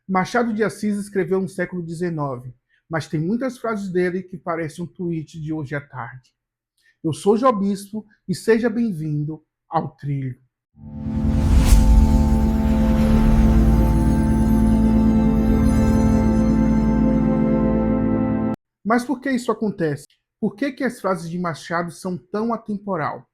Machado de Assis escreveu no século XIX, mas tem muitas frases dele que parecem um tweet de hoje à tarde. Eu sou Jó Bispo e seja bem-vindo ao Trilho. Mas por que isso acontece? Por que as frases de Machado são tão atemporal?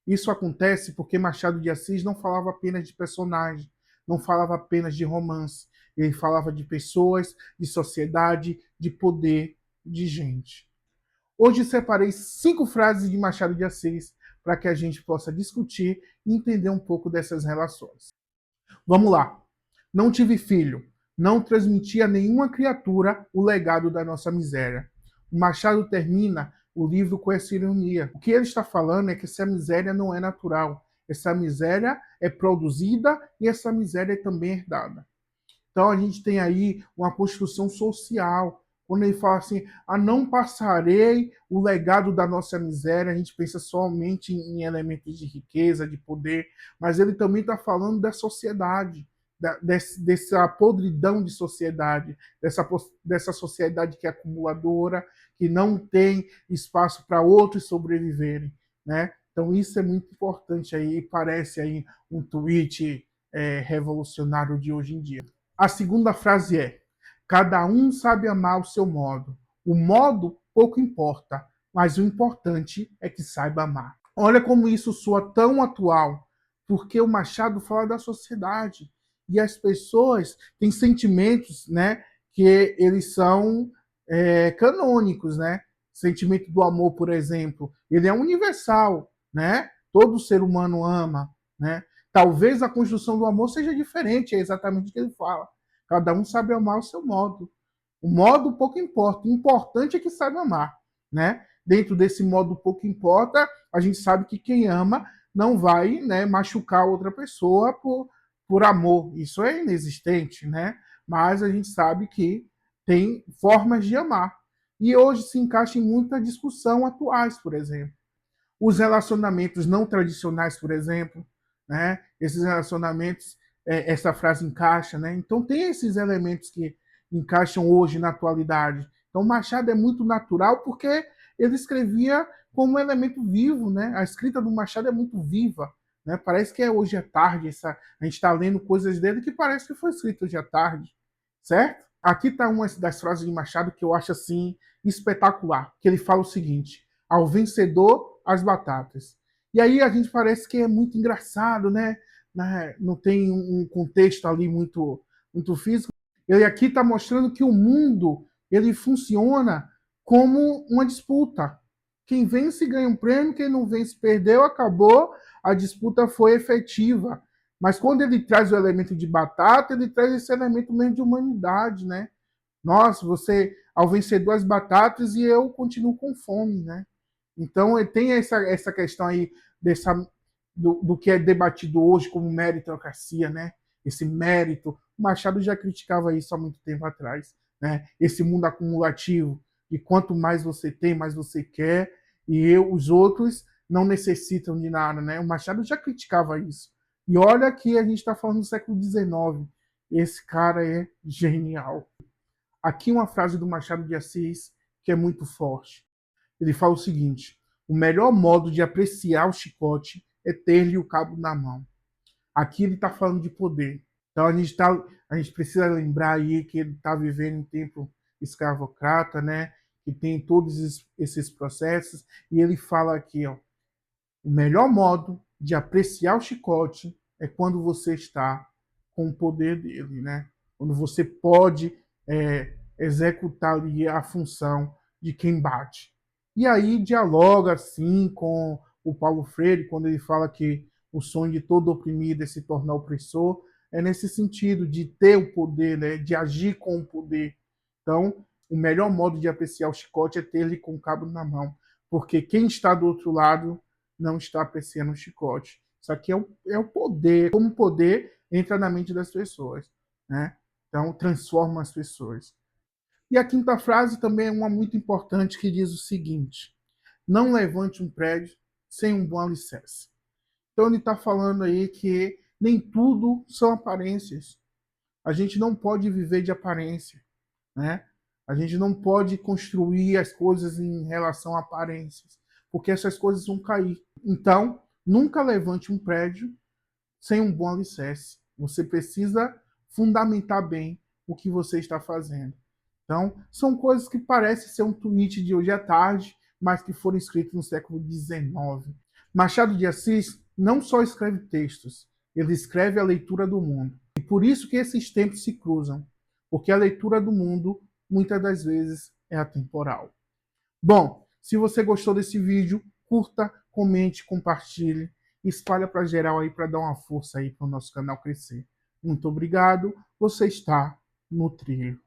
Isso acontece porque Machado de Assis não falava apenas de personagem, não falava apenas de romance. Ele falava de pessoas, de sociedade, de poder, de gente. Hoje separei 5 frases de Machado de Assis para que a gente possa discutir e entender um pouco dessas relações. Vamos lá. Não tive filho, não transmiti a nenhuma criatura o legado da nossa miséria. O Machado termina o livro com essa ironia. O que ele está falando é que essa miséria não é natural. Essa miséria é produzida e essa miséria é também herdada. Então a gente tem aí uma construção social. Quando ele fala assim, não passarei o legado da nossa miséria, a gente pensa somente em elementos de riqueza, de poder, mas ele também está falando da sociedade, dessa podridão de sociedade, dessa sociedade que é acumuladora, que não tem espaço para outros sobreviverem, né? Então isso é muito importante aí, parece aí um tweet revolucionário de hoje em dia. A segunda frase é: cada um sabe amar o seu modo. O modo pouco importa, mas o importante é que saiba amar. Olha como isso soa tão atual, porque o Machado fala da sociedade e as pessoas têm sentimentos, né, que eles são canônicos, né? Sentimento do amor, por exemplo, ele é universal, né? Todo ser humano ama, né? Talvez a construção do amor seja diferente, é exatamente o que ele fala. Cada um sabe amar o seu modo. O modo pouco importa. O importante é que saiba amar, né? Dentro desse modo pouco importa, a gente sabe que quem ama não vai, né, machucar outra pessoa por amor. Isso é inexistente, né? Mas a gente sabe que tem formas de amar. E hoje se encaixa em muita discussão atuais, por exemplo. Os relacionamentos não tradicionais, por exemplo, né? Esses relacionamentos, essa frase encaixa, né? Então tem esses elementos que encaixam hoje na atualidade. Então Machado é muito natural porque ele escrevia como um elemento vivo, né? A escrita do Machado é muito viva, né? Parece que hoje à tarde, a gente está lendo coisas dele que parece que foi escrito hoje à tarde, certo? Aqui está uma das frases de Machado que eu acho assim espetacular, que ele fala o seguinte: ao vencedor as batatas. E aí a gente parece que é muito engraçado, né? Não tem um contexto ali muito físico. Ele aqui está mostrando que o mundo ele funciona como uma disputa. Quem vence ganha um prêmio, quem não vence perdeu, acabou, a disputa foi efetiva. Mas quando ele traz o elemento de batata, ele traz esse elemento mesmo de humanidade, né? Nossa, você, ao vencer duas batatas e eu continuo com fome, né? Então, tem essa questão aí dessa, do que é debatido hoje como meritocracia, né? Esse mérito. O Machado já criticava isso há muito tempo atrás, né? Esse mundo acumulativo, e quanto mais você tem, mais você quer, os outros não necessitam de nada, né? O Machado já criticava isso. E olha que a gente está falando do século XIX. Esse cara é genial. Aqui uma frase do Machado de Assis que é muito forte. Ele fala o seguinte: o melhor modo de apreciar o chicote é ter-lhe o cabo na mão. Aqui ele está falando de poder. Então a gente precisa lembrar aí que ele está vivendo em tempo escravocrata, né? Que tem todos esses processos. E ele fala aqui, ó, o melhor modo de apreciar o chicote é quando você está com o poder dele, né? Quando você pode executar ali a função de quem bate. E aí dialoga assim com o Paulo Freire quando ele fala que o sonho de todo oprimido é se tornar opressor, é nesse sentido de ter o poder, né? De agir com o poder. Então, o melhor modo de apreciar o chicote é ter ele com o cabo na mão, porque quem está do outro lado não está apreciando o chicote. Isso aqui é o poder, como o poder entra na mente das pessoas, né? Então, transforma as pessoas. E a quinta frase também é uma muito importante que diz o seguinte: não levante um prédio sem um bom alicerce. Então ele está falando aí que nem tudo são aparências. A gente não pode viver de aparência, né? A gente não pode construir as coisas em relação a aparências, porque essas coisas vão cair. Então, nunca levante um prédio sem um bom alicerce. Você precisa fundamentar bem o que você está fazendo. Então, são coisas que parecem ser um tweet de hoje à tarde, mas que foram escritos no século XIX. Machado de Assis não só escreve textos, ele escreve a leitura do mundo. E por isso que esses tempos se cruzam, porque a leitura do mundo, muitas das vezes, é atemporal. Bom, se você gostou desse vídeo, curta, comente, compartilhe, espalha para geral aí para dar uma força aí para o nosso canal crescer. Muito obrigado, você está no trilho.